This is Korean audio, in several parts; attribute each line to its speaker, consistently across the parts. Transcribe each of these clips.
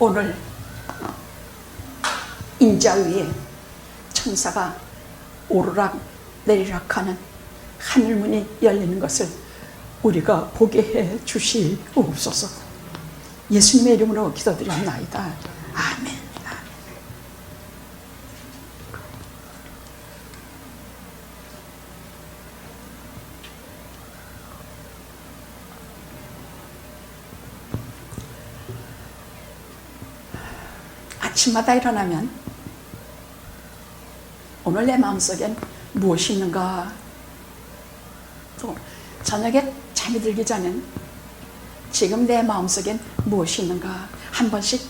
Speaker 1: 오늘 인자 위에 천사가 오르락 내리락 하는 하늘문이 열리는 것을 우리가 보게 해 주시옵소서. 예수님의 이름으로 기도드렸나이다. 아멘. 아침마다 일어나면 오늘 내 마음속엔 무엇이 있는가? 또 저녁에 잠이 들기 전엔 지금 내 마음속엔 무엇이 있는가? 한 번씩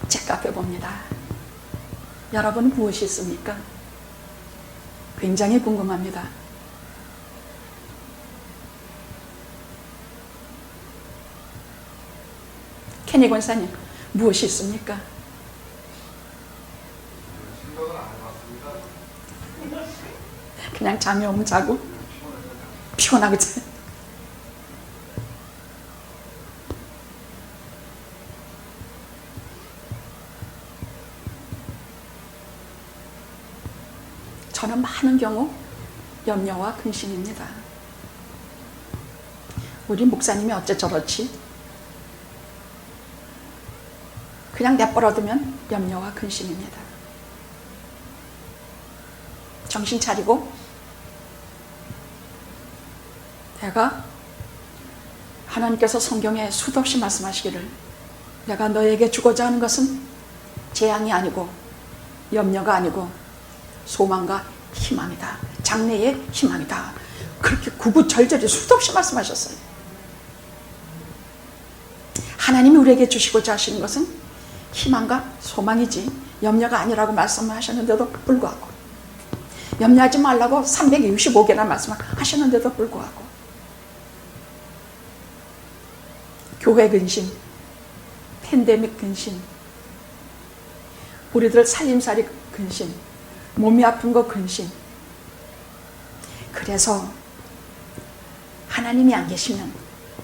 Speaker 1: 체크해 봅니다. 여러분은 무엇이 있습니까? 굉장히 궁금합니다. 케니 권사님, 무엇이 있습니까? 그냥 잠이 오면 자고 피곤하고 자요. 저는 많은 경우 염려와 근심입니다. 우리 목사님이 어째 저렇지? 그냥 내버려두면 염려와 근심입니다. 정신 차리고 내가 하나님께서 성경에 수도 없이 말씀하시기를 내가 너에게 주고자 하는 것은 재앙이 아니고 염려가 아니고 소망과 희망이다. 장래의 희망이다. 그렇게 구구절절히 수도 없이 말씀하셨어요. 하나님이 우리에게 주시고자 하시는 것은 희망과 소망이지 염려가 아니라고 말씀하셨는데도 불구하고 염려하지 말라고 365개나 말씀하셨는데도 불구하고 교회 근심, 팬데믹 근심, 우리들 살림살이 근심, 몸이 아픈 거 근심. 그래서 하나님이 안 계시면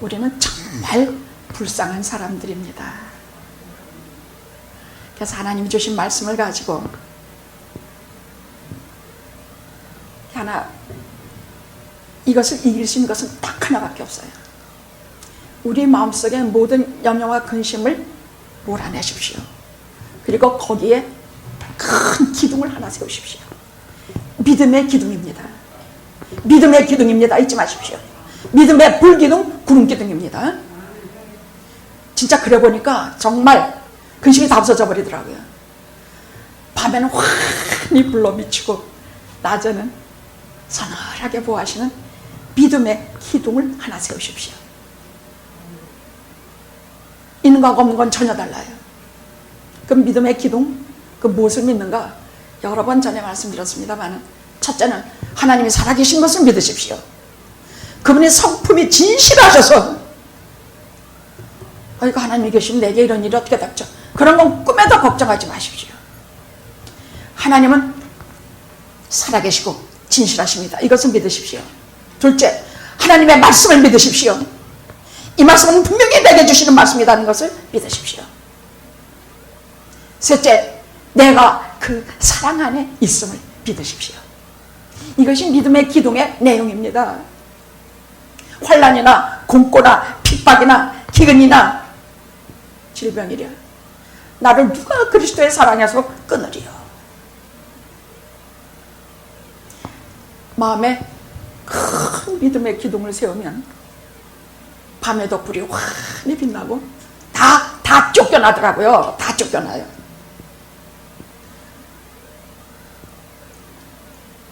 Speaker 1: 우리는 정말 불쌍한 사람들입니다. 그래서 하나님이 주신 말씀을 가지고 하나, 이것을 이길 수 있는 것은 딱 하나밖에 없어요. 우리 마음속에 모든 염려와 근심을 몰아내십시오. 그리고 거기에 큰 기둥을 하나 세우십시오. 믿음의 기둥입니다. 믿음의 기둥입니다. 잊지 마십시오. 믿음의 불기둥, 구름기둥입니다. 진짜 그래 보니까 정말 근심이 다 없어져 버리더라고요. 밤에는 환히 불러 미치고 낮에는 서늘하게 보호하시는 믿음의 기둥을 하나 세우십시오. 있는 거하고 없는 건 전혀 달라요. 그 믿음의 기둥, 그 무엇을 믿는가? 여러 번 전에 말씀드렸습니다만 첫째는 하나님이 살아계신 것을 믿으십시오. 그분의 성품이 진실하셔서 아이고 하나님이 계시면 내게 이런 일이 어떻게 닥쳐? 그런 건 꿈에도 걱정하지 마십시오. 하나님은 살아계시고 진실하십니다. 이것을 믿으십시오. 둘째, 하나님의 말씀을 믿으십시오. 이 말씀은 분명히 내게 주시는 말씀이라는 것을 믿으십시오. 셋째, 내가 그 사랑 안에 있음을 믿으십시오. 이것이 믿음의 기둥의 내용입니다. 환난이나 공고나 핍박이나 기근이나 질병이랴 나를 누가 그리스도의 사랑에서 끊으리요. 마음에 큰 믿음의 기둥을 세우면 밤에도 불이 환히 빛나고 다 쫓겨나더라고요. 다 쫓겨나요.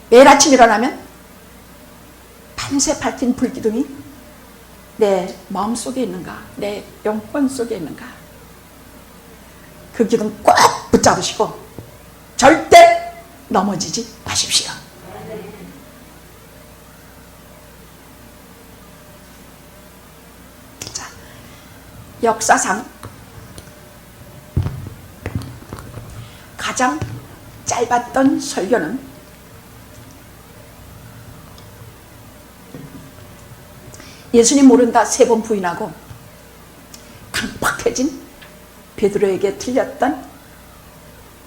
Speaker 1: 매일 아침 일어나면 밤새 밝힌 불기둥이 내 마음속에 있는가, 내 영혼 속에 있는가, 그 기둥 꽉 붙잡으시고 절대 넘어지지 마십시오. 자, 역사상 가장 짧았던 설교는 예수님 모른다 3번 부인하고 강팍해진 베드로에게 들렸던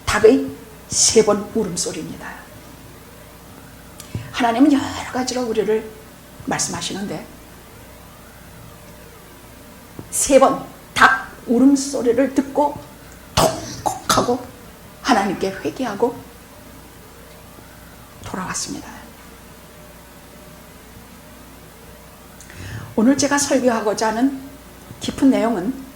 Speaker 1: 닭의 3번 울음소리입니다. 하나님은 여러 가지로 우리를 말씀하시는데 3번 닭 울음소리를 듣고 통곡하고 하나님께 회개하고 돌아왔습니다. 오늘 제가 설교하고자 하는 깊은 내용은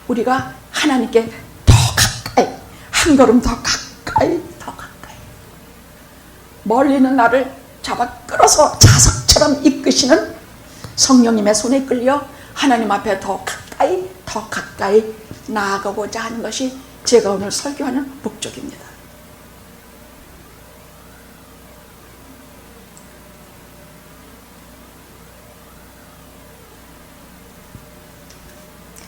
Speaker 1: 우리가 하나님께 더 가까이, 한 걸음 더 가까이 멀리 있는 나를 잡아 끌어서 자석처럼 이끄시는 성령님의 손에 끌려 하나님 앞에 더 가까이 나아가고자 하는 것이 제가 오늘 설교하는 목적입니다.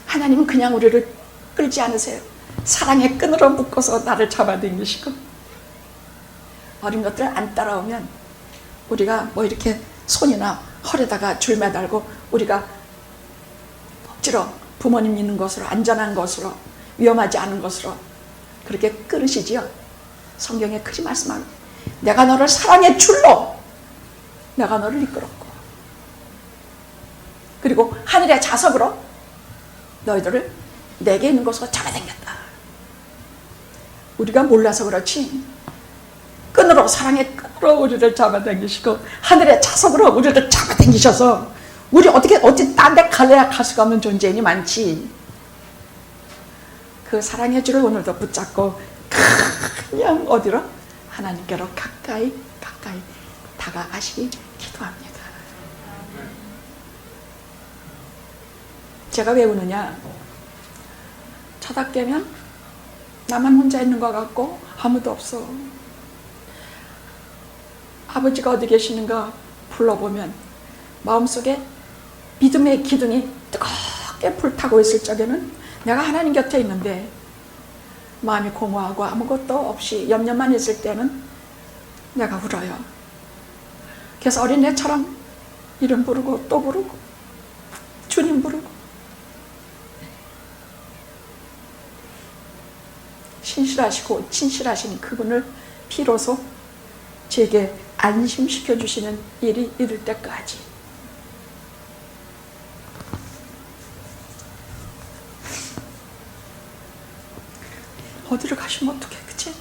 Speaker 1: 하나님은 그냥 우리를 끌지 않으세요. 사랑의 끈으로 묶어서 나를 잡아당기시고, 어린 것들 안 따라오면 우리가 뭐 이렇게 손이나 허리다가 줄 매달고 우리가 억지로 부모님 있는 곳으로, 안전한 곳으로, 위험하지 않은 곳으로 그렇게 끌으시지요. 성경에 그리 말씀합니다. 내가 너를 사랑의 줄로 내가 너를 이끌었고, 그리고 하늘의 자석으로 너희들을 내게 있는 곳으로 잡아당겼다. 우리가 몰라서 그렇지 끈으로, 사랑의 끈으로 우리를 잡아당기시고 하늘의 자석으로 우리를 잡아당기셔서 우리 어디 딴 데 갈래야 갈 수가 없는 존재인이 많지. 그 사랑의 줄을 오늘도 붙잡고 그냥 어디로? 하나님께로 가까이 다가가시기 기도합니다. 제가 왜 우느냐? 자다 깨면 나만 혼자 있는 것 같고 아무도 없어. 아버지가 어디 계시는가 불러보면 마음속에 믿음의 기둥이 뜨겁게 불타고 있을 적에는 내가 하나님 곁에 있는데, 마음이 공허하고 아무것도 없이 염려만 있을 때는 내가 울어요. 그래서 어린애처럼 이름 부르고 또 부르고 주님 부르고, 신실하시고 친실하신 그분을 비로소 제게 안심시켜 주시는 일이 이룰 때까지. 어디로 가시면 어떡해, 그치?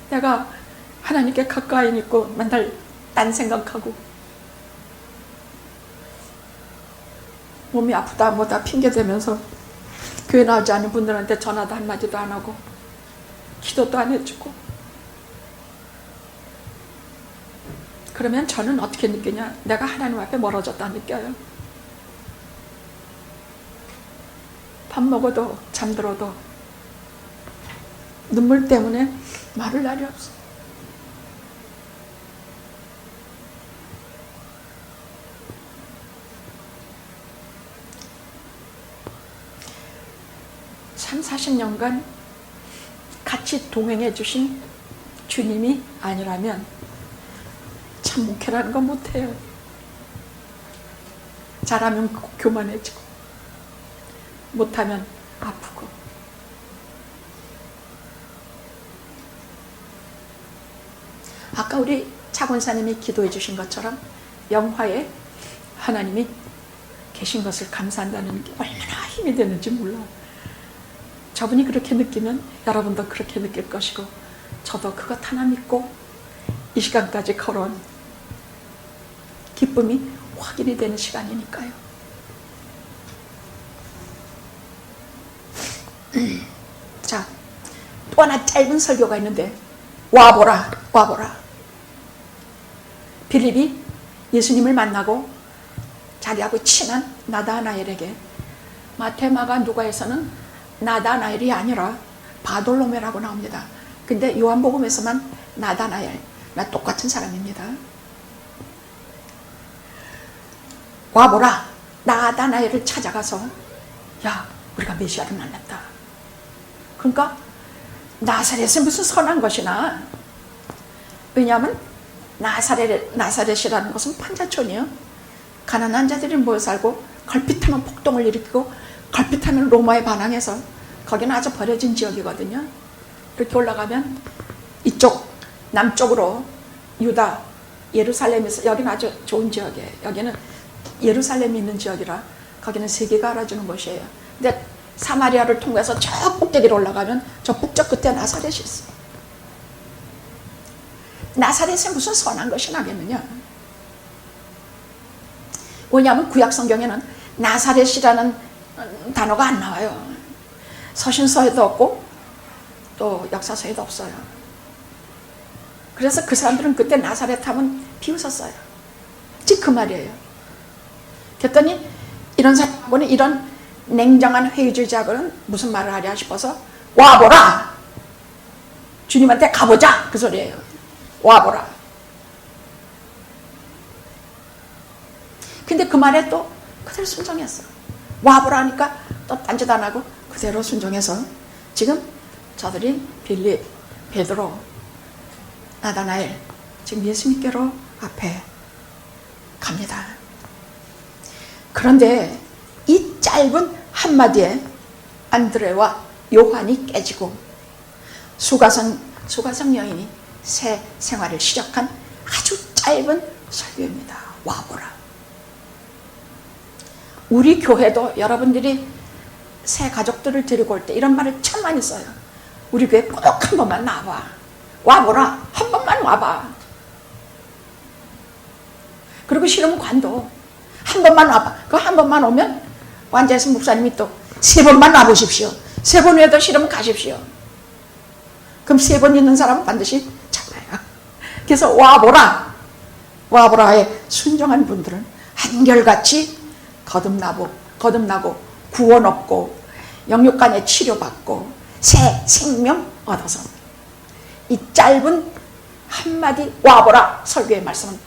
Speaker 1: 내가 하나님께 가까이 있고 맨날 딴 생각하고 몸이 아프다 뭐다 핑계대면서 교회 나오지 않는 분들한테 전화도 한마디도 안 하고 기도도 안 해주고, 그러면 저는 어떻게 느끼냐? 내가 하나님 앞에 멀어졌다 느껴요. 밥 먹어도 잠들어도 눈물 때문에 말을 날이 없어. 참 40년간 같이 동행해 주신 주님이 아니라면 참 목회라는 건 못해요. 잘하면 교만해지고 못하면 아프고. 아까 우리 차권사님이 기도해 주신 것처럼 영화에 하나님이 계신 것을 감사한다는 게 얼마나 힘이 되는지 몰라. 저분이 그렇게 느끼면 여러분도 그렇게 느낄 것이고, 저도 그것 하나 믿고 이 시간까지 걸어온 기쁨이 확인이 되는 시간이니까요. 자, 또 하나 짧은 설교가 있는데, 와보라. 빌립이 예수님을 만나고 자기하고 친한 나다나엘에게, 마태, 마가, 누가에서는 나다나엘이 아니라 바돌로메라고 나옵니다. 근데 요한복음에서만 나다나엘, 똑같은 사람입니다. 와보라. 나다나엘을 찾아가서, 야, 우리가 메시아를 만났다. 그러니까 나사렛에 무슨 선한 것이나, 왜냐하면 나사렛이라는 것은 판자촌이요. 가난한 자들이 모여 살고 걸핏하면 폭동을 일으키고 걸핏하면 로마에 반항해서 거기는 아주 버려진 지역이거든요. 이렇게 올라가면 이쪽 남쪽으로 유다 예루살렘에서 여기는 아주 좋은 지역이에요. 여기는 예루살렘이 있는 지역이라 거기는 세계가 알아주는 곳이에요. 근데 사마리아를 통해서 저 꼭대기로 올라가면 저 북쪽 끝에 나사렛이 있어요. 나사렛에 무슨 선한 것이 나겠느냐. 왜냐하면 구약 성경에는 나사렛이라는 단어가 안 나와요. 서신서에도 없고 또 역사서에도 없어요. 그래서 그 사람들은 그때 나사렛 하면 비웃었어요. 즉 그 말이에요. 그랬더니 이런 사람은 이런 냉정한 회의주의자들은 무슨 말을 하랴 싶어서 와보라, 주님한테 가보자, 그 소리예요. 와보라. 근데 그 말에 또 그대로 순종했어. 와보라 하니까 또 딴짓 안 하고 그대로 순종해서 지금 저들이 빌립, 베드로, 나다나엘 지금 예수님께로 앞에 갑니다. 그런데 이 짧은 한마디에 안드레와 요한이 깨지고 수가성 여인이 새 생활을 시작한 아주 짧은 설교입니다. 와보라. 우리 교회도 여러분들이 새 가족들을 데리고 올 때 이런 말을 참 많이 써요. 우리 교회 꼭 한 번만 나와. 와보라. 한 번만 와봐. 그리고 싫으면 관도 한 번만 와봐. 그 한 번만 오면 완자에서 목사님이 또 세 번만 와보십시오. 세 번 외에도 싫으면 가십시오. 그럼 세 번 있는 사람은 반드시 잡아요. 그래서 와보라. 와보라에 순종한 분들은 한결같이 거듭나고 구원 얻고 영육간에 치료받고 새 생명 얻어서 이 짧은 한마디 와보라 설교의 말씀은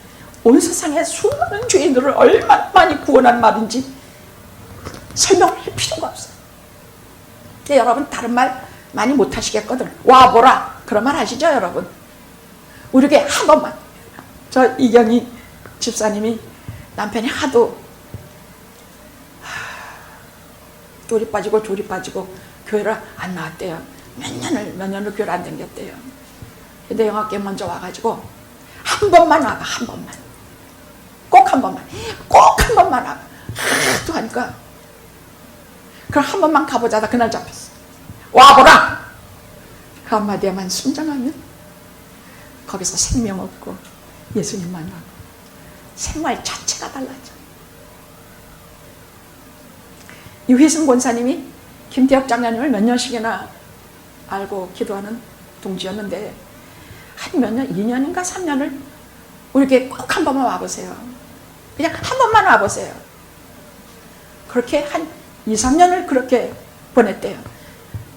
Speaker 1: 온 세상의 수많은 죄인들을 얼마나 많이 구원한 말인지 설명을 할 필요가 없어요. 근데 여러분 다른 말 많이 못하시겠거든. 와보라 그런 말 하시죠 여러분. 우리 교회 한 번만. 저 이경희 집사님이 남편이 하도 조리 빠지고 교회를 안 나왔대요. 몇 년을 교회를 안 다녔대요. 근데 영학교에 먼저 와가지고 한 번만 와봐. 한 번만. 꼭 한 번만. 꼭 한 번만 와봐. 또 하니까 그럼 한 번만 가보자다 그날 잡혔어. 와보라. 그 한마디에만 순종하면 거기서 생명 얻고 예수님 만나고 생활 자체가 달라져. 유희승 권사님이 김태혁 장로님을 몇 년씩이나 알고 기도하는 동지였는데 한 몇 년, 2년인가 3년을 우리 교회 꼭 한 번만 와보세요. 그냥 한 번만 와보세요. 그렇게 한 2, 3년을 그렇게 보냈대요.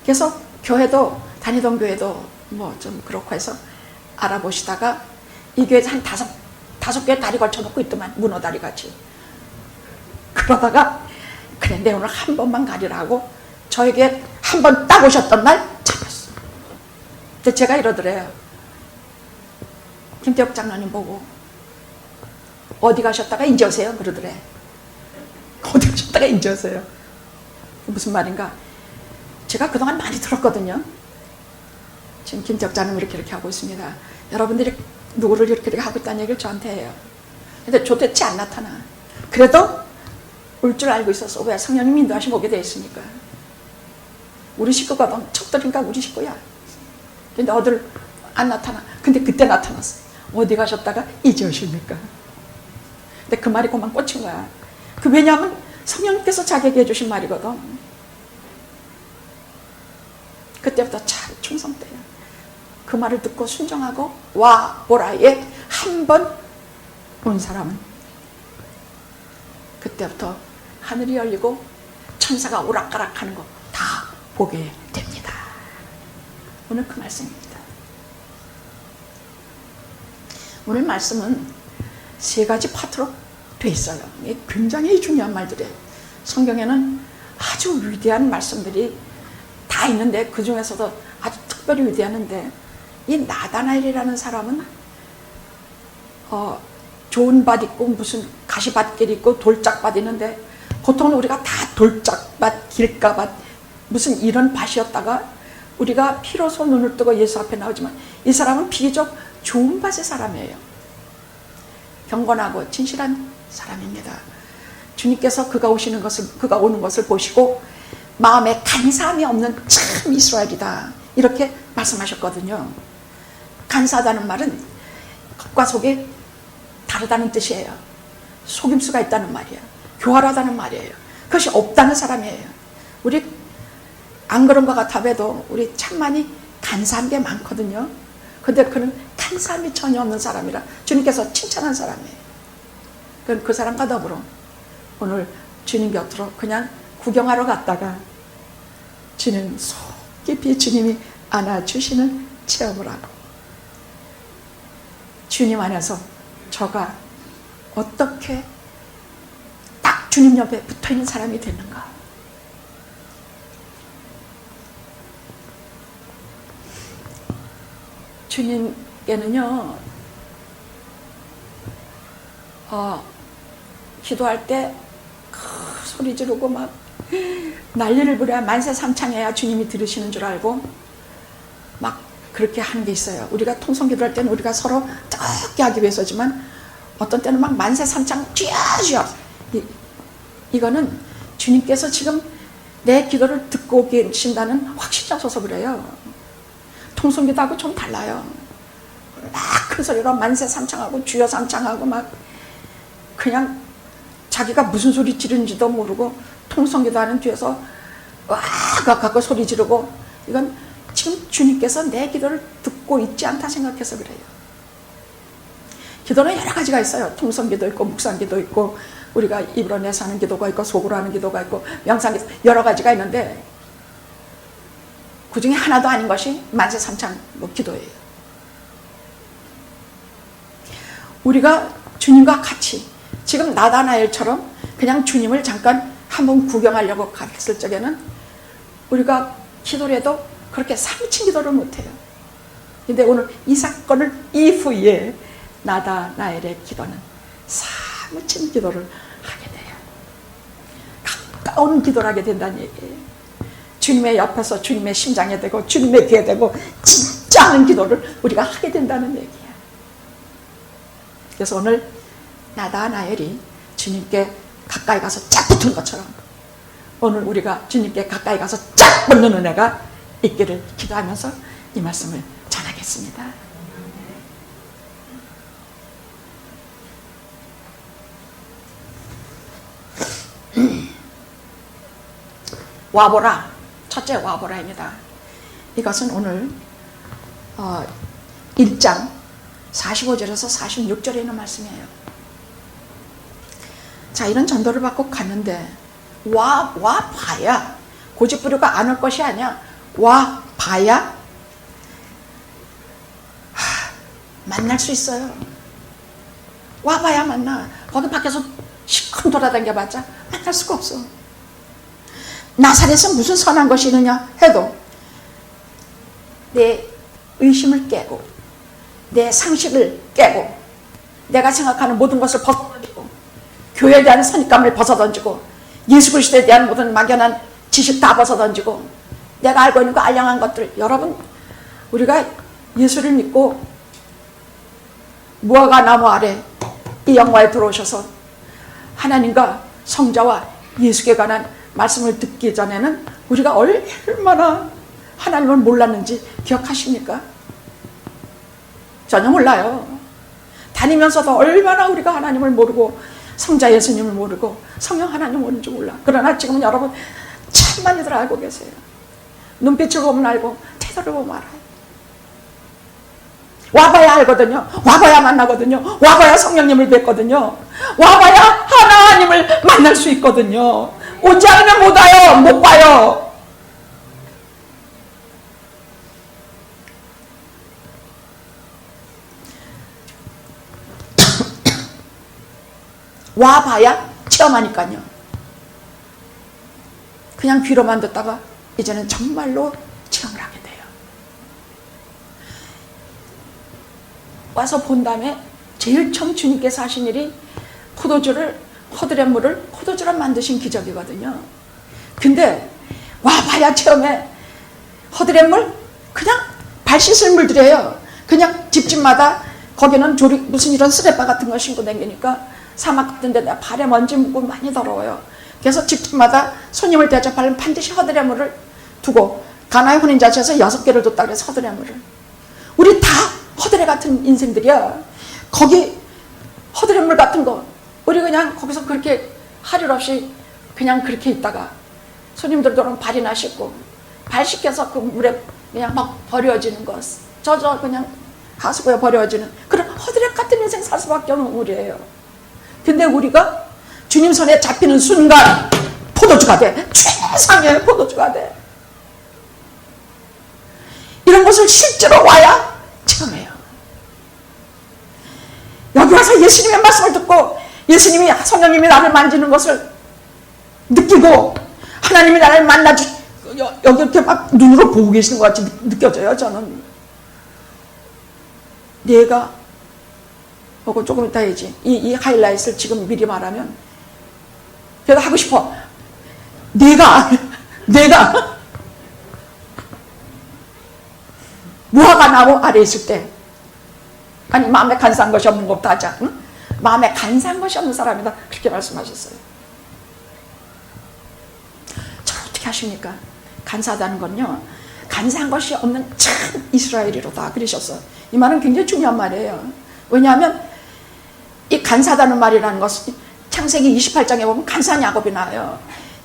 Speaker 1: 그래서 교회도 다니던 교회도 뭐 좀 그렇고 해서 알아보시다가 이 교회에 한 다섯 교회 다리 걸쳐놓고 있더만 문어다리 같이. 그러다가 그래 내 오늘 한 번만 가리라고 저에게 한 번 딱 오셨던 날 잡혔어. 근데 제가 이러더래요. 김태혁 장로님 보고 어디 가셨다가 인제 오세요 그러더래. 어디 가셨다가 인제 오세요. 무슨 말인가. 제가 그동안 많이 들었거든요. 지금 김태혁 장로님 이렇게 하고 있습니다. 여러분들이 누구를 이렇게 하고 있다는 얘기를 저한테 해요. 근데 도대체 안 나타나. 그래도 올 줄 알고 있었어. 왜? 성령님 인도하시면 오게 돼 있으니까. 우리 식구가 척들이니까 우리 식구야. 근데 어딜 안 나타나. 근데 그때 나타났어. 어디 가셨다가 이제 오십니까? 근데 그 말이 그만 꽂힌 거야. 왜냐하면 성령님께서 자기에게 해주신 말이거든. 그때부터 참 충성돼요. 그 말을 듣고 순종하고 와 보라에 한 번 온 사람은 그때부터 하늘이 열리고 천사가 오락가락하는 거 다 보게 됩니다. 오늘 그 말씀입니다. 오늘 말씀은 세 가지 파트로 돼 있어요. 굉장히 중요한 말들이에요. 성경에는 아주 위대한 말씀들이 다 있는데 그 중에서도 아주 특별히 위대한데 이 나다나엘이라는 사람은 좋은 밭 있고 무슨 가시밭길이 있고 돌짝밭 있는데 보통은 우리가 다 돌짝밭, 길가밭 무슨 이런 밭이었다가 우리가 피로소 눈을 뜨고 예수 앞에 나오지만 이 사람은 비교적 좋은 밭의 사람이에요. 경건하고 진실한 사람입니다. 주님께서 그가 오는 것을 보시고 마음에 간사함이 없는 참 이스라엘이다 이렇게 말씀하셨거든요. 간사하다는 말은 겉과 속이 다르다는 뜻이에요. 속임수가 있다는 말이에요. 교활하다는 말이에요. 그것이 없다는 사람이에요. 우리 안 그런 것 같아도 우리 참 많이 간사한 게 많거든요. 근데 그는 간사함이 전혀 없는 사람이라 주님께서 칭찬한 사람이에요. 그럼 그 사람과 더불어 오늘 주님 곁으로 그냥 구경하러 갔다가 주님 속 깊이 주님이 안아주시는 체험을 하고 주님 안에서 저가 어떻게 딱 주님 옆에 붙어있는 사람이 되는가. 주님께는요 기도할 때 소리 지르고 막 난리를 부려야 만세삼창해야 주님이 들으시는 줄 알고 막 그렇게 하는 게 있어요. 우리가 통성기도할 때는 우리가 서로 적게 하기 위해서지만 어떤 때는 막 만세삼창 쥐어쥐어 이거는 주님께서 지금 내 기도를 듣고 계신다는 확신이 없어서 그래요. 통성기도하고 좀 달라요. 막 큰 소리로 만세삼창하고 주여삼창하고 막 그냥 자기가 무슨 소리 지르는지도 모르고 통성기도하는 뒤에서 와 갖고 소리 지르고 이건 지금 주님께서 내 기도를 듣고 있지 않다 생각해서 그래요. 기도는 여러 가지가 있어요. 통성기도 있고 묵상기도 있고 우리가 입으로 내서 하는 기도가 있고 속으로 하는 기도가 있고 명상기도 여러 가지가 있는데 그 중에 하나도 아닌 것이 만세삼창 기도예요. 우리가 주님과 같이 지금 나다나엘처럼 그냥 주님을 잠깐 한번 구경하려고 갔을 적에는 우리가 기도를 해도 그렇게 사무친 기도를 못해요. 근데 오늘 이 사건을 이후에 나다나엘의 기도는 사무친 기도를 하게 돼요. 가까운 기도를 하게 된다는 얘기예요. 주님의 옆에서 주님의 심장에 대고 주님의 귀에 대고 진짜 하는 기도를 우리가 하게 된다는 얘기예요. 그래서 오늘 나다나엘이 주님께 가까이 가서 쫙 붙은 것처럼 오늘 우리가 주님께 가까이 가서 쫙 붙는 은혜가 있기를 기도하면서 이 말씀을 전하겠습니다. 와보라. 첫째 와보라입니다. 이것은 오늘 1장 45절에서 46절에 있는 말씀이에요. 자, 이런 전도를 받고 갔는데 와봐야 고집부리고 안 올 것이 아니야. 와봐야 만날 수 있어요. 와봐야 만나. 거기 밖에서 시큰 돌아다녀봤자 만날 수가 없어. 나사렛에서 무슨 선한 것이 있느냐 해도 내 의심을 깨고 내 상식을 깨고 내가 생각하는 모든 것을 벗어던지고 교회에 대한 선입감을 벗어던지고 예수 그리스도에 대한 모든 막연한 지식 다 벗어던지고 내가 알고 있는 그 알량한 것들, 여러분 우리가 예수를 믿고 무화과 나무 아래 이 영화에 들어오셔서 하나님과 성자와 예수께 관한 말씀을 듣기 전에는 우리가 얼마나 하나님을 몰랐는지 기억하십니까? 전혀 몰라요. 다니면서도 얼마나 우리가 하나님을 모르고 성자 예수님을 모르고 성령 하나님 모르는지 몰라. 그러나 지금은 여러분 참 많이들 알고 계세요. 눈빛을 보면 알고 태도를 보면 알아요. 와봐야 알거든요. 와봐야 만나거든요. 와봐야 성령님을 뵙거든요. 와봐야 하나님을 만날 수 있거든요. 오지 않으면 못 와요. 못 봐요. 와봐야 체험하니까요. 그냥 귀로만 듣다가 이제는 정말로 체험을 하게 돼요. 와서 본 다음에 제일 처음 주님께서 하신 일이 허드렛물을 포도주로 만드신 기적이거든요. 근데 와봐야 처음에 허드렛물 그냥 발 씻을 물들이에요. 그냥 집집마다 거기는 무슨 이런 쓰레빠 같은 거 신고 다니니까 사막 같은 데 발에 먼지 묻고 많이 더러워요. 그래서 집집마다 손님을 대접하려면 반드시 허드렛물을 두고 가나의 혼인잔치에서 6개를 뒀다 그래서 허드렛물을. 우리 다 허드렛 같은 인생들이야. 거기 허드렛물 같은 거 우리 그냥 거기서 그렇게 할 일 없이 그냥 그렇게 있다가 손님들 들어오면 발이나 씻고 발 씻겨서 그 물에 그냥 막 버려지는 거 저 그냥 하수구에 버려지는 그런 허드렛 같은 인생 살 수밖에 없는 우리예요. 근데 우리가 주님 손에 잡히는 순간 포도주가 돼. 최상의 포도주가 돼. 이런 것을 실제로 와야 체험해요. 여기 와서 예수님의 말씀을 듣고 예수님이 성령님이 나를 만지는 것을 느끼고 하나님이 나를 여기 이렇게 막 눈으로 보고 계시는 것 같이 느껴져요. 저는 내가 조금 이따 해야지. 이 하이라이트를 지금 미리 말하면 그래도 하고 싶어. 내가 무화과 나무 아래 있을 때 아니 마음에 간사한 것이 없는 것부터 하자. 응? 마음에 간사한 것이 없는 사람이다. 그렇게 말씀하셨어요. 저 어떻게 하십니까? 간사하다는 건요. 간사한 것이 없는 참 이스라엘이로다. 그러셨어요. 이 말은 굉장히 중요한 말이에요. 왜냐하면 이 간사하다는 말이라는 것은 창세기 28장에 보면 간사한 야곱이 나와요.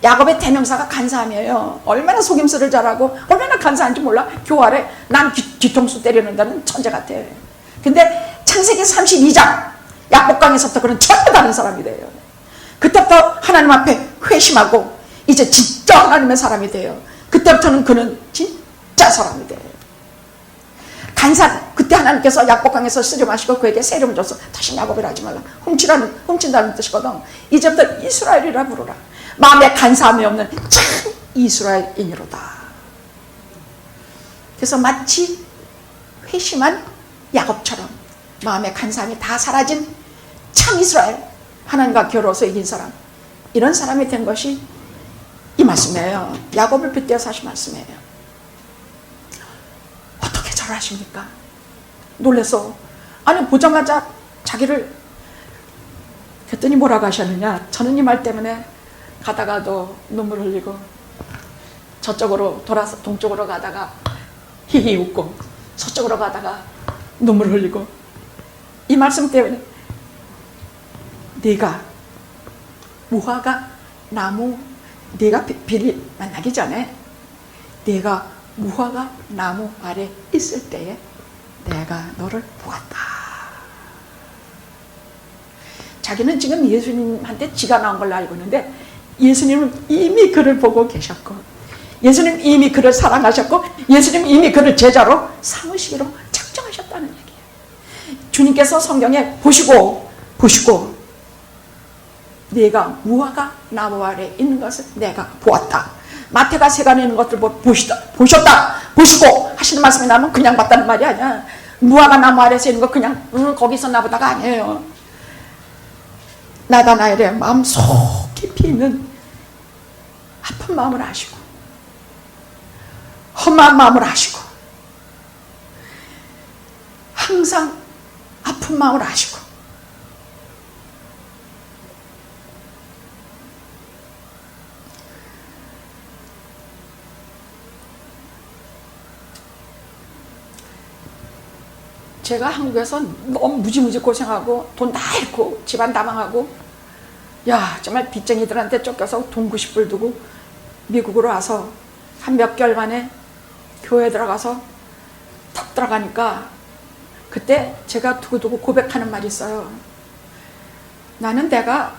Speaker 1: 야곱의 대명사가 간사함이에요. 얼마나 속임수를 잘하고 얼마나 간사한지 몰라. 교활해. 난 뒤통수 때리는다는 천재 같아. 근데 창세기 32장 야곱강에서부터 그는 전혀 다른 사람이 돼요. 그때부터 하나님 앞에 회심하고 이제 진짜 하나님의 사람이 돼요. 그때부터는 그는 진짜 사람이 돼요. 그때 하나님께서 야곱강에서 쓰려 마시고 그에게 새 이름을 줬어. 다시 야곱이라 하지 말라. 훔친다는 뜻이거든. 이제부터 이스라엘이라 부르라. 마음에 간사함이 없는 참 이스라엘인이로다. 그래서 마치 회심한 야곱처럼 마음의 간사함이 다 사라진 참 이스라엘, 하나님과 겨루어서 이긴 사람, 이런 사람이 된 것이 이 말씀이에요. 야곱을 빗대어서 하신 말씀이에요. 어떻게 저를 하십니까? 놀래서 아니 보자마자 자기를 그랬더니 뭐라고 하셨느냐. 저는 이 말 때문에 가다가도 눈물 흘리고 저쪽으로 돌아서 동쪽으로 가다가 히히 웃고 서쪽으로 가다가 눈물 흘리고 이 말씀 때문에 네가 무화과 나무 네가 빌이 만나기 전에 네가 무화과 나무 아래 있을 때에 내가 너를 보았다. 자기는 지금 예수님한테 지가 나온 걸로 알고 있는데 예수님은 이미 그를 보고 계셨고 예수님 이미 그를 사랑하셨고 예수님 이미 그를 제자로 삼으시기로 작정하셨다는 얘기예요. 주님께서 성경에 보시고 네가 무화과 나무 아래 있는 것을 내가 보았다. 마태가 세간에 있는 것들 보시고 하시는 말씀이 나면 그냥 봤다는 말이 아니야. 무화과 나무 아래서 있는 거 그냥 거기서 나보다가 아니에요. 나다나엘의 마음 속 깊이 있는 아픈 마음을 아시고 험한 마음을 아시고 항상 아픈 마음을 아시고 제가 한국에서 너무 무지무지 고생하고 돈 다 잃고 집안 다 망하고 야 정말 빚쟁이들한테 쫓겨서 돈 90불 두고 미국으로 와서 한 몇 개월 만에 교회에 들어가서 탁 들어가니까 그때 제가 두고두고 고백하는 말이 있어요. 나는 내가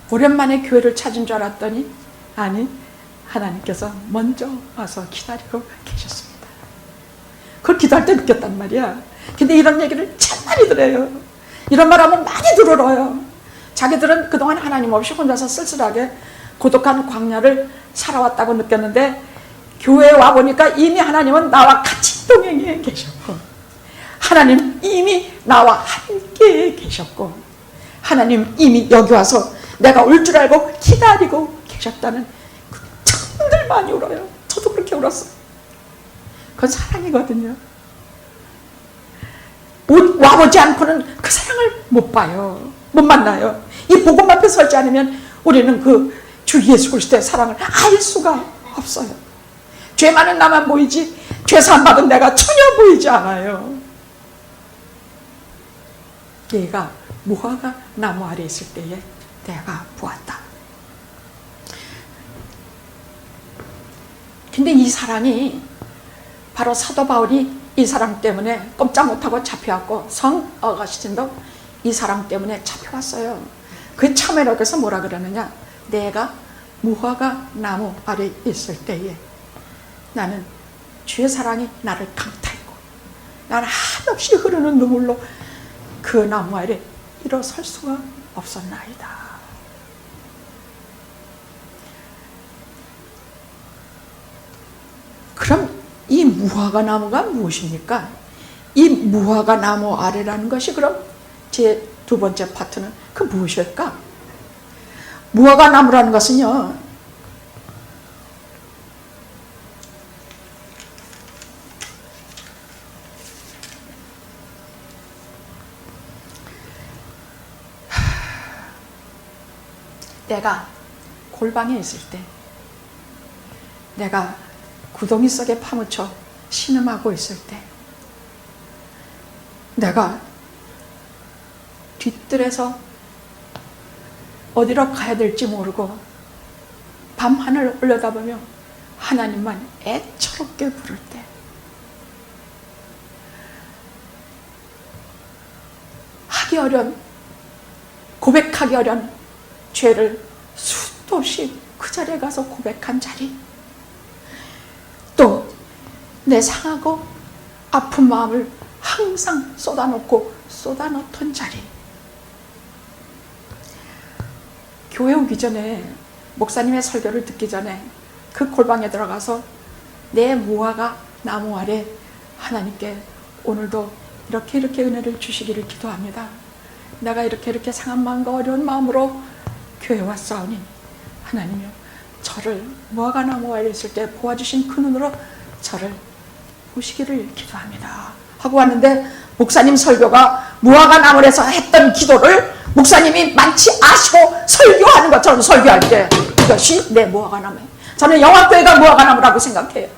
Speaker 1: 오랜만에 교회를 찾은 줄 알았더니 아니 하나님께서 먼저 와서 기다리고 계셨습니다. 그걸 기도할 때 느꼈단 말이야. 근데 이런 얘기를 참 많이 들어요. 이런 말 하면 많이 들어요. 자기들은 그동안 하나님 없이 혼자서 쓸쓸하게 고독한 광야를 살아왔다고 느꼈는데 교회에 와보니까 이미 하나님은 나와 같이 동행해 계셨고 하나님 이미 나와 함께 계셨고 하나님 이미 여기 와서 내가 올 줄 알고 기다리고 계셨다는 그 참들 많이 울어요. 저도 그렇게 울었어요. 그건 사랑이거든요. 와보지 않고는 그 사랑을 못 봐요. 못 만나요. 이 복음 앞에 서지 않으면 우리는 그 주 예수 그리스도의 사랑을 알 수가 없어요. 죄 많은 나만 보이지 죄 사함 받은 내가 전혀 보이지 않아요. 얘가 무화과 나무 아래 있을 때에 내가 보았다. 근데 이 사랑이 바로 사도 바울이 이 사랑 때문에 꼼짝 못하고 잡혀왔고 성 어거스틴도 이 사랑 때문에 잡혀왔어요. 그 참회록에서 뭐라 그러느냐, 내가 무화과 나무 아래 있을 때에 나는 주의 사랑이 나를 강타했고 나는 한없이 흐르는 눈물로 그 나무 아래 일어설 수가 없었나이다. 그럼 이 무화과 나무가 무엇입니까? 이 무화과 나무 아래라는 것이 그럼 제 두 번째 파트는 그 무엇일까? 무화과 나무라는 것은요, 내가 골방에 있을 때, 내가 구덩이 속에 파묻혀 신음하고 있을 때, 내가 뒤뜰에서 어디로 가야 될지 모르고 밤하늘 올려다보며 하나님만 애처롭게 부를 때, 하기 어려운, 고백하기 어려운 죄를 수도 없이 그 자리에 가서 고백한 자리, 또 내 상하고 아픈 마음을 항상 쏟아놓던 자리, 교회 오기 전에 목사님의 설교를 듣기 전에 그 골방에 들어가서 내 무화과 나무 아래 하나님께 오늘도 이렇게 은혜를 주시기를 기도합니다. 내가 이렇게 상한 마음과 어려운 마음으로 교회에 왔사오니 하나님이여 저를 무화과 나무 아래 있을 때 보아주신 그 눈으로 저를 보시기를 기도합니다 하고 왔는데, 목사님 설교가 무화과 나무에서 했던 기도를 목사님이 마치 아시고 설교하는 것처럼 설교할 때 이것이 내 무화과 나무. 저는 영화교회가 무화과 나무라고 생각해요.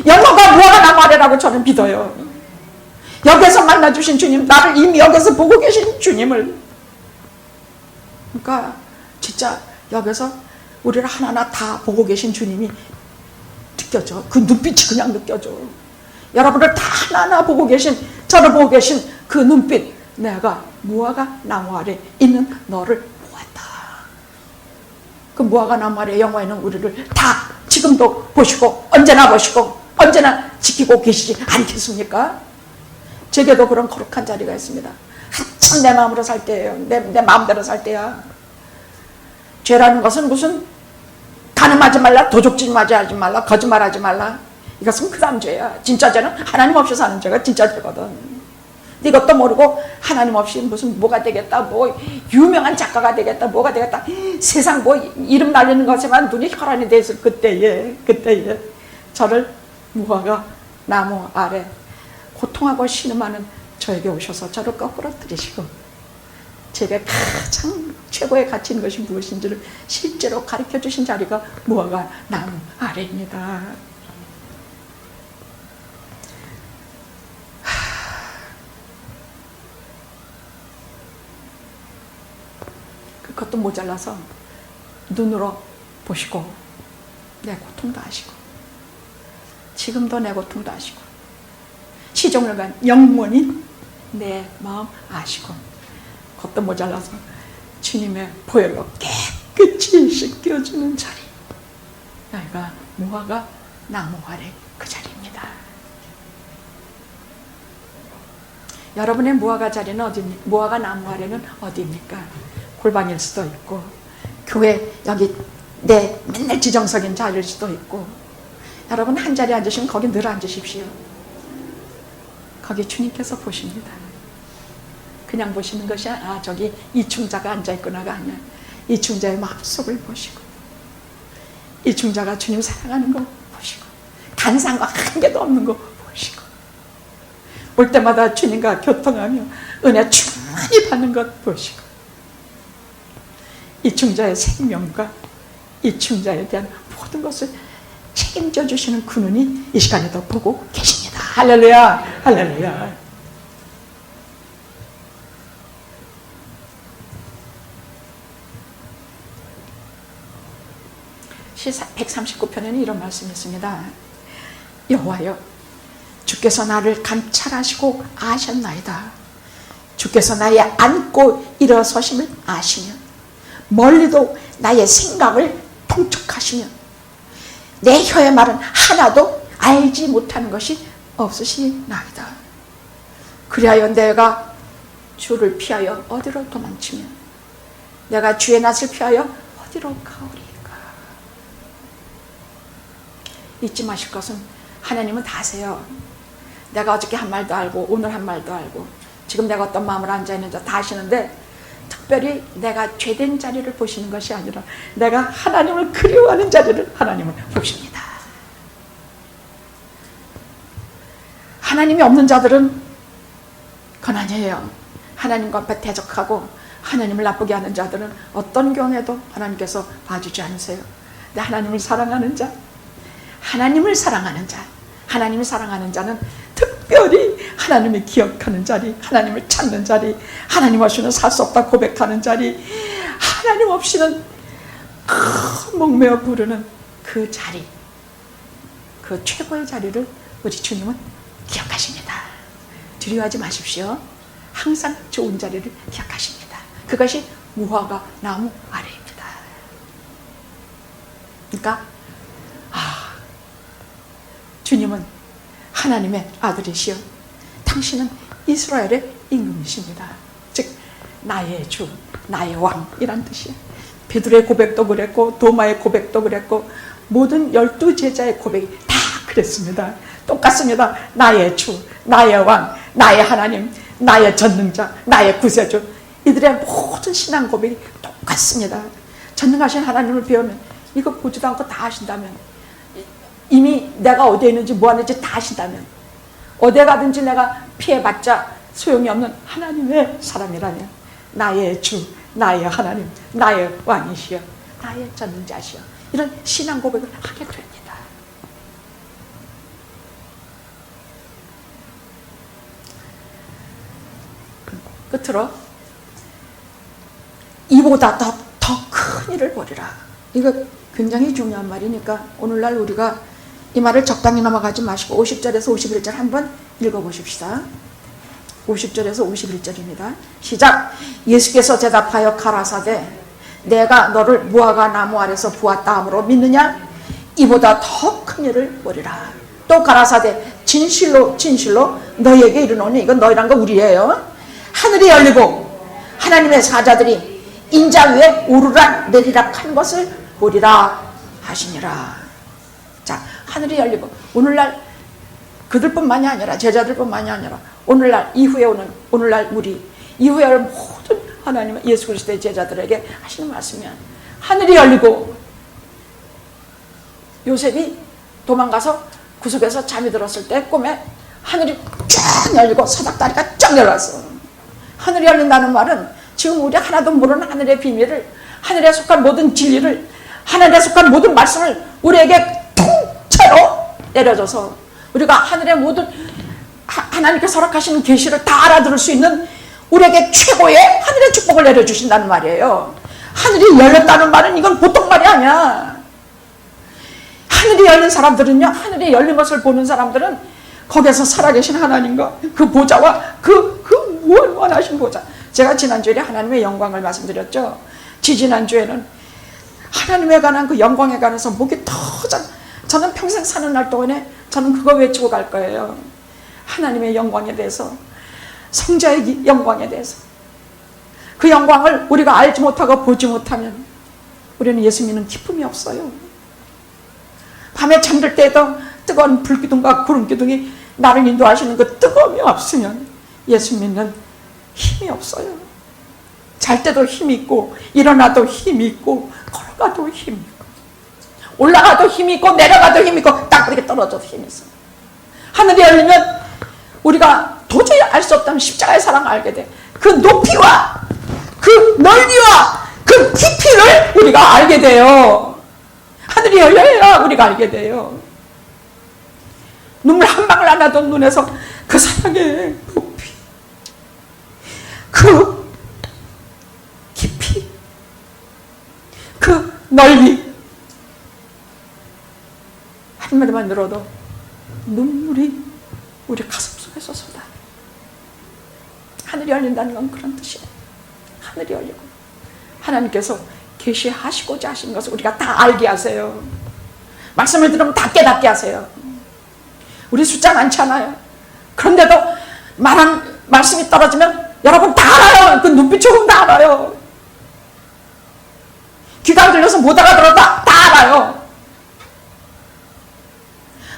Speaker 1: 영화가 무화과 나무 아래라고 저는 믿어요. 여기서 만나주신 주님, 나를 이미 여기서 보고 계신 주님을, 그러니까 진짜 여기서 우리를 하나하나 다 보고 계신 주님이 느껴져. 그 눈빛이 그냥 느껴져. 여러분을 다 하나하나 보고 계신, 저를 보고 계신 그 눈빛, 내가 무화과 나무 아래 있는 너를 보았다. 그 무화과 나무 아래 영화에는 우리를 다 지금도 보시고 언제나 보시고 언제나 지키고 계시지 않겠습니까? 제게도 그런 거룩한 자리가 있습니다. 한참 내 마음으로 살 때예요. 내 마음대로 살 때야. 죄라는 것은 무슨 간음하지 말라, 도적질하지 말라, 거짓말하지 말라, 이것은 그 다음 죄야. 진짜 죄는 하나님 없이 사는 죄가 진짜 죄거든. 이것도 모르고 하나님 없이 무슨 뭐가 되겠다, 뭐 유명한 작가가 되겠다, 뭐가 되겠다, 세상 뭐 이름 날리는 것에만 눈이 혈안이 돼 있을 그때에 저를 무화과 나무 아래 고통하고 신음하는 저에게 오셔서 저를 거꾸로 들이시고 제게 가장 최고의 가치 있는 것이 무엇인지를 실제로 가르쳐 주신 자리가 무화과 나무 아래입니다. 그것도 모자라서 눈으로 보시고 내 고통도 아시고 지금도 내 고통도 아시고 시종을 간 영원히 내 마음 아시고, 그것도 모자라서 주님의 보혈로 깨끗이 씻겨주는 자리, 여기가 무화과 나무 아래 그 자리입니다. 여러분의 무화과 자리는 어디입니까? 무화과 나무 아래는 어디입니까? 골방일 수도 있고, 교회 여기 내 맨날 지정석인 자리일 수도 있고, 여러분 한 자리에 앉으시면 거기 늘 앉으십시오. 거기 주님께서 보십니다. 그냥 보시는 것이 저기 이충자가 앉아있구나가 아니야. 이충자의 마음속을 보시고, 이충자가 주님 사랑하는 거 보시고, 간상과 한 개도 없는 거 보시고, 올 때마다 주님과 교통하며 은혜 충만히 받는 것 보시고, 이충자의 생명과 이충자에 대한 모든 것을 책임져 주시는 그 눈이 이 시간에도 보고 계십니다. 할렐루야, 할렐루야. 시사 139편에는 이런 말씀이 있습니다. 여호와여, 주께서 나를 감찰하시고 아셨나이다. 주께서 나의 앉고 일어서심을 아시며 멀리도 나의 생각을 통촉하시며 내 혀의 말은 하나도 알지 못하는 것이 없으시나이다. 그리하여 내가 주를 피하여 어디로 도망치며 내가 주의 낯을 피하여 어디로 가오리까. 잊지 마실 것은 하나님은 다 아세요. 내가 어저께 한 말도 알고 오늘 한 말도 알고 지금 내가 어떤 마음으로 앉아있는지 다 아시는데, 특별히 내가 죄된 자리를 보시는 것이 아니라 내가 하나님을 그리워하는 자리를 하나님은 보십니다. 하나님이 없는 자들은 그건 아니에요. 하나님과 앞에 대적하고 하나님을 나쁘게 하는 자들은 어떤 경우에도 하나님께서 봐주지 않으세요. 근데 하나님을 사랑하는 자, 하나님을 사랑하는 자, 하나님을 사랑하는 자는 특별히 하나님을 기억하는 자리, 하나님을 찾는 자리, 하나님 없이는 살 수 없다 고백하는 자리, 하나님 없이는 목매어 부르는 그 자리, 그 최고의 자리를 우리 주님은 기억하십니다. 두려워하지 마십시오. 항상 좋은 자리를 기억하십니다. 그것이 무화과 나무 아래입니다. 그러니까 주님은 하나님의 아들이시여 당신은 이스라엘의 임금이십니다. 즉 나의 주, 나의 왕이란 뜻이에요. 베드로의 고백도 그랬고 도마의 고백도 그랬고 모든 12제자의 고백이 다 그랬습니다. 똑같습니다. 나의 주, 나의 왕, 나의 하나님, 나의 전능자, 나의 구세주. 이들의 모든 신앙 고백이 똑같습니다. 전능하신 하나님을 배우면 이거 보지도 않고 다 아신다면, 이미 내가 어디에 있는지 뭐 하는지 다 아신다면, 어디에 가든지 내가 피해봤자 소용이 없는 하나님의 사람이라면 나의 주, 나의 하나님, 나의 왕이시여, 나의 전능자시여, 이런 신앙 고백을 하게 됩니다. 끝으로 이보다 더 큰 일을 보리라. 이거 굉장히 중요한 말이니까 오늘날 우리가 이 말을 적당히 넘어가지 마시고 50절에서 51절 한번 읽어보십시다. 50절에서 51절입니다. 시작. 예수께서 대답하여 가라사대 내가 너를 무화과 나무 아래서 보았다 함으로 믿느냐? 이보다 더 큰 일을 보리라. 또 가라사대 진실로 진실로 너희에게 이르노니, 이건 너희란 거 우리예요. 하늘이 열리고 하나님의 사자들이 인자 위에 오르락 내리락 하는 것을 보리라 하시니라. 자, 하늘이 열리고 오늘날 그들뿐만이 아니라 제자들뿐만이 아니라 오늘날 이후에 오는 오늘날 우리 이후에 올 모든 하나님의 예수 그리스도의 제자들에게 하시는 말씀이야. 하늘이 열리고 요셉이 도망가서 구석에서 잠이 들었을 때 꿈에 하늘이 쫙 열리고 사닥다리가 쫙 열렸어. 하늘이 열린다는 말은 지금 우리 하나도 모르는 하늘의 비밀을, 하늘에 속한 모든 진리를, 하늘에 속한 모든 말씀을 우리에게 통째로 내려줘서 우리가 하늘의 모든 하나님께서 허락하시는 계시를 다 알아들을 수 있는 우리에게 최고의 하늘의 축복을 내려주신다는 말이에요. 하늘이 열렸다는 말은 이건 보통 말이 아니야. 하늘이 열린 사람들은요, 하늘이 열린 것을 보는 사람들은 거기에서 살아계신 하나님과 그 보좌와 그 무한하신 보좌. 제가 지난주에 하나님의 영광을 말씀드렸죠. 지지난주에는 하나님에 관한 그 영광에 관해서 목이 터져. 저는 평생 사는 날 동안에 저는 그거 외치고 갈 거예요. 하나님의 영광에 대해서, 성자의 영광에 대해서. 그 영광을 우리가 알지 못하고 보지 못하면 우리는 예수 믿는 기쁨이 없어요. 밤에 잠들 때에도 뜨거운 불기둥과 구름기둥이 나를 인도하시는 그 뜨거움이 없으면 예수 믿는 힘이 없어요. 잘 때도 힘이 있고, 일어나도 힘이 있고, 걸어가도 힘이 있고, 올라가도 힘이 있고, 내려가도 힘이 있고, 딱 그렇게 떨어져도 힘이 있어요. 하늘이 열리면 우리가 도저히 알 수 없다는 십자가의 사랑을 알게 돼. 그 높이와 그 넓이와 그 깊이를 우리가 알게 돼요. 하늘이 열려야 우리가 알게 돼요. 눈물 한 방울 안 나던 눈에서 그 사랑의 높이, 그 깊이, 그 넓이, 한마디만 들어도 눈물이 우리 가슴 속에서 쏟아. 하늘이 열린다는 건 그런 뜻이에요. 하늘이 열리고 하나님께서 계시하시고자 하신 것을 우리가 다 알게 하세요. 말씀을 들으면 다 깨닫게 하세요. 우리 숫자 많잖아요. 그런데도 말한 말씀이 떨어지면 여러분 다 알아요. 그 눈빛 조금 다 알아요. 귀가 들려서 못 알아들어도 다 알아요.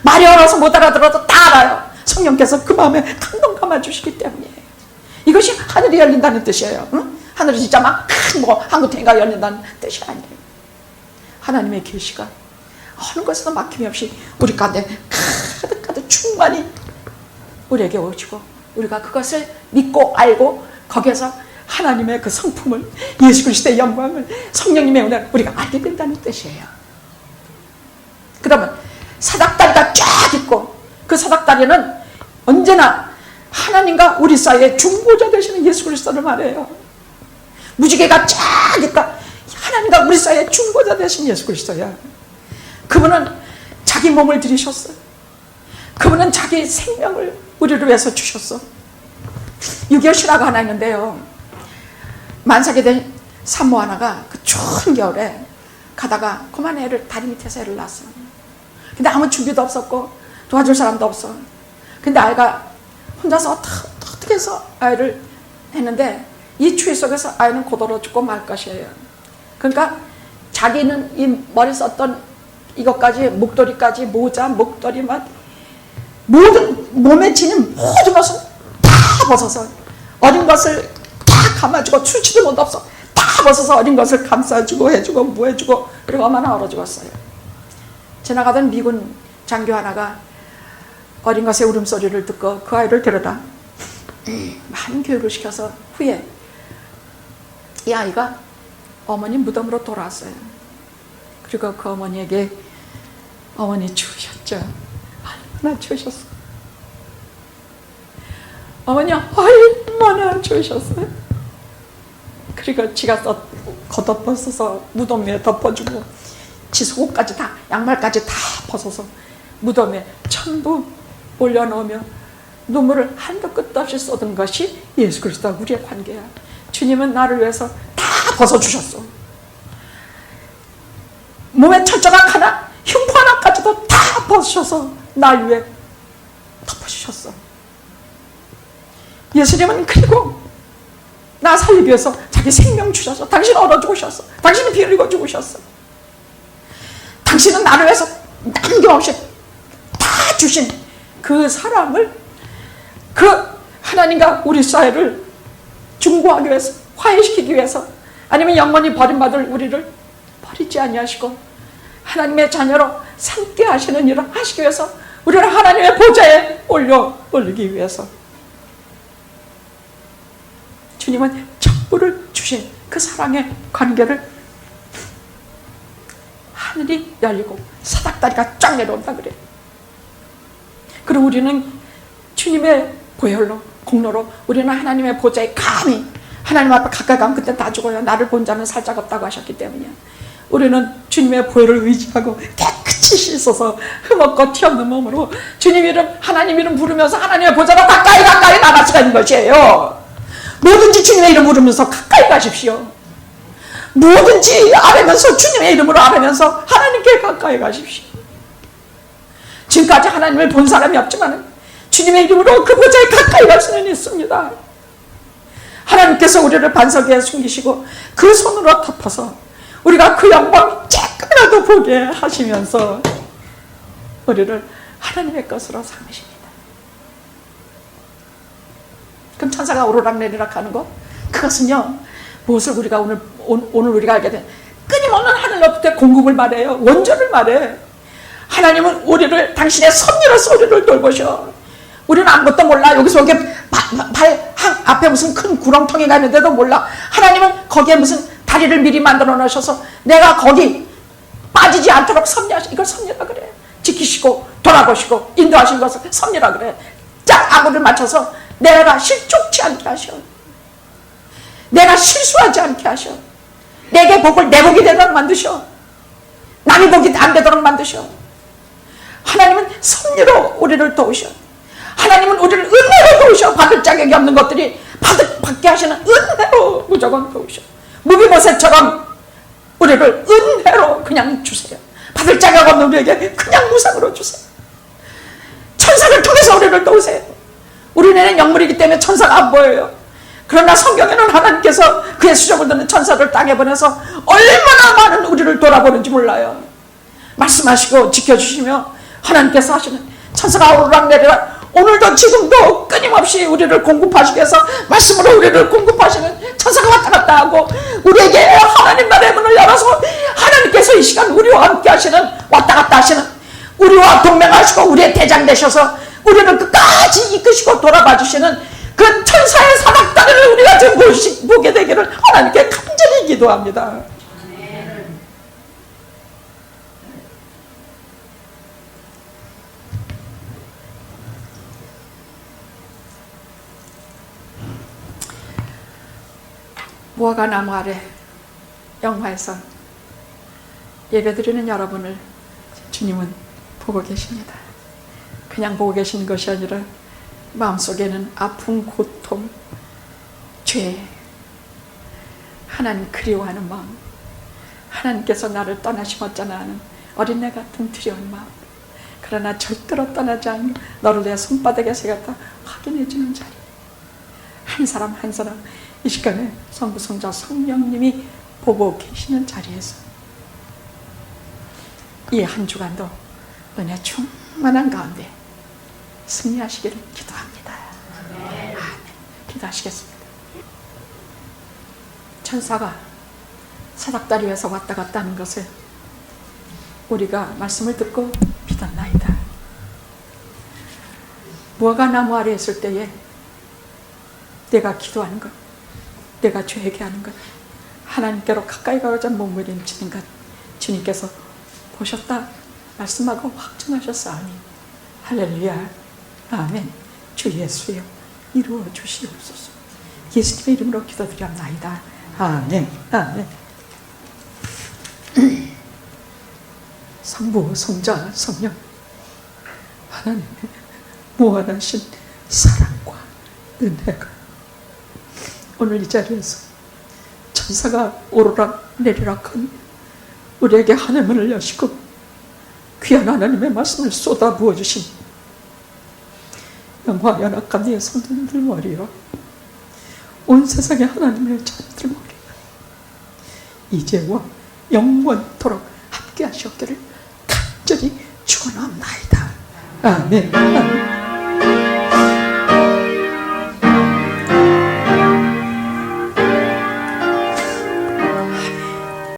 Speaker 1: 말이 어려서 못 알아들어도 다 알아요. 성령께서 그 마음에 감동 감아주시기 때문이에요. 이것이 하늘이 열린다는 뜻이에요. 응? 하늘이 진짜 막 큰 항구탱이가 열린다는 뜻이 아니에요. 하나님의 계시가 어느 것에도 막힘이 없이 우리 가운데 가득가득 충만히 우리에게 오시고, 우리가 그것을 믿고 알고 거기에서 하나님의 그 성품을, 예수 그리스도의 영광을, 성령님의 은혜를 우리가 알게 된다는 뜻이에요. 그러면 사닥다리가 쫙 있고, 그 사닥다리는 언제나 하나님과 우리 사이에 중보자 되시는 예수 그리스도를 말해요. 무지개가 쫙 있다. 하나님과 우리 사이에 중보자 되신 예수 그리스도야. 그분은 자기 몸을 들이셨어요. 그분은 자기 생명을 우리를 위해서 주셨어. 유교시라고 하나 있는데요, 만삭이 된 산모 하나가 그 추운 겨울에 가다가 그만 애를 다리 밑에서 애를 낳았어. 근데 아무 준비도 없었고 도와줄 사람도 없어. 근데 아이가 혼자서 어떻게 해서 아이를 했는데, 이 추위 속에서 아이는 고도로 죽고 말 것이에요. 그러니까 자기는 이 머리 썼던 이것까지, 목도리까지, 모자, 목도리, 막 모든 몸에 지닌 모든 것을 다 벗어서, 어린 것을 다 감아주고, 출치도 못 없어 다 벗어서 어린 것을 감싸주고 해주고 뭐 해주고, 그리고 얼마나 얼어 죽었어요. 지나가던 미군 장교 하나가 어린 것의 울음소리를 듣고 그 아이를 데려다 많은 교육을 시켜서 후에 이 아이가 어머니 무덤으로 돌아왔어요. 그리고 그 어머니에게, 어머니 추우셨죠? 얼마나 추우셨어? 어머니 얼마나 추우셨어요? 그리고 지가 겉덮어서 무덤 위에 덮어주고, 지 속옷까지 다, 양말까지 다 벗어서 무덤에 전부 올려놓으며 눈물을 한도 끝도 없이 쏟은 것이 예수 그리스도와 우리의 관계야. 주님은 나를 위해서 다 벗어주셨어. 몸에 철조각 하나, 흉포 하나까지도 다 벗으셔서 날 위해 덮어주셨어. 예수님은 그리고 나 살리기 위해서 자기 생명 주셔서, 당신 얼어 죽으셨어. 당신은 피 흘리고 죽으셨어. 당신은 나를 위해서 남김없이 다 주신 그 사랑을, 그 하나님과 우리 사이를 중보하기 위해서, 화해시키기 위해서, 아니면 영원히 버림받을 우리를 버리지 아니하시고 하나님의 자녀로 삼게 하시는 일을 하시기 위해서, 우리를 하나님의 보좌에 올리기 위해서 주님은 첩부를 주신 그 사랑의 관계를, 하늘이 열리고 사닥다리가 쫙 내려온다 그래. 그리고 우리는 주님의 보혈로, 공로로 우리는 하나님의 보좌에 감히 하나님 앞에 가까이 가면 그때 다 죽어요. 나를 본 자는 살짝 없다고 하셨기 때문이야. 우리는 주님의 보혈을 의지하고 깨끗이 씻어서 흠없고 튀없는 몸으로 주님 이름, 하나님 이름 부르면서 하나님의 보좌로 가까이 나갈 수가 있는 것이에요. 뭐든지 주님의 이름 부르면서 가까이 가십시오. 뭐든지 아뢰면서, 주님의 이름으로 아뢰면서 하나님께 가까이 가십시오. 지금까지 하나님을 본 사람이 없지만 주님의 이름으로 그 보좌에 가까이 갈 수는 있습니다. 하나님께서 우리를 반석 위에 숨기시고 그 손으로 덮어서 우리가 그 영광 조금이라도 보게 하시면서 우리를 하나님의 것으로 삼으십니다. 그럼 천사가 오르락내리락 하는 거, 그것은요, 무엇을 우리가 오늘 우리가 알게 된 끊임없는 하늘로부터 공급을 말해요. 원조를 말해. 하나님은 우리를 당신의 섭리로서 우리를 돌보셔. 우리는 아무것도 몰라. 여기서 여기 발 앞에 무슨 큰 구렁텅이가 있는데도 몰라. 하나님은 거기에 무슨 다리를 미리 만들어 놓으셔서 내가 거기 빠지지 않도록 섭리하셔. 이걸 섭리라 그래. 지키시고 돌아보시고 인도하신 것을 섭리라 그래. 짝 아구를 맞춰서 내가 실족치 않게 하셔. 내가 실수하지 않게 하셔. 내게 복을 내 복이 되도록 만드셔. 남의 복이 안 되도록 만드셔. 하나님은 섭리로 우리를 도우셔. 하나님은 우리를 은혜로 도우셔. 받을 자격이 없는 것들이 받게 하시는 은혜로 무조건 도우셔. 무비보셋처럼 우리를 은혜로 그냥 주세요. 받을 자격 없는 우리에게 그냥 무상으로 주세요. 천사를 통해서 우리를 도우세요. 우리는 영물이기 때문에 천사가 안 보여요. 그러나 성경에는 하나님께서 그의 수정을 듣는 천사를 땅에 보내서 얼마나 많은 우리를 돌아보는지 몰라요. 말씀하시고 지켜주시며 하나님께서 하시는 천사가 오르락내리락 오늘도 지금도 끊임없이 우리를 공급하시기 위해서 말씀으로 우리를 공급하시는 천사가 왔다 갔다 하고 우리에게 하나님 나라의 문을 열어서 하나님께서 이 시간 우리와 함께 하시는 왔다 갔다 하시는 우리와 동맹하시고 우리의 대장 되셔서 우리를 끝까지 이끄시고 돌아봐 주시는 그 천사의 사닥다리를 우리가 지금 보게 되기를 하나님께 간절히 기도합니다. 무화과 나무 아래 영화에서 예배드리는 여러분을 주님은 보고 계십니다. 그냥 보고 계시는 것이 아니라 마음속에는 아픔, 고통, 죄, 하나님 그리워하는 마음, 하나님께서 나를 떠나시었잖아 하는 어린애 같은 두려운 마음, 그러나 절대로 떠나지 않는 너를 내 손바닥에 새겼다 확인해 주는 자리, 한 사람 한 사람 이 시간에 성부, 성자, 성령님이 보고 계시는 자리에서 이 한 주간도 은혜 충만한 가운데 승리하시기를 기도합니다. 아멘. 기도하시겠습니다. 천사가 사닥다리 위에서 왔다 갔다 하는 것을 우리가 말씀을 듣고 믿었나이다. 무화과 나무 아래 있을 때에 내가 기도하는 것, 내가 죄에게 하는 것, 하나님께로 가까이 가고자 몸부림치는 것 주님께서 보셨다 말씀하고 확증하셨사오니 할렐루야 아멘. 주 예수여 이루어 주시옵소서. 예수님의 이름으로 기도드렸나이다. 아멘. 아멘. 성부, 성자, 성령 하나님의 무한하신 사랑과 은혜가 오늘 이 자리에서 천사가 오르락 내리락한 우리에게 하늘문을 여시고 귀한 하나님의 말씀을 쏟아 부어주신 영화 연합감리의 성도님들 머리로 온 세상의 하나님의 자녀들 머리로 이제와 영원토록 함께 하시옵기를 간절히 축원합나이다. 아멘. 아멘.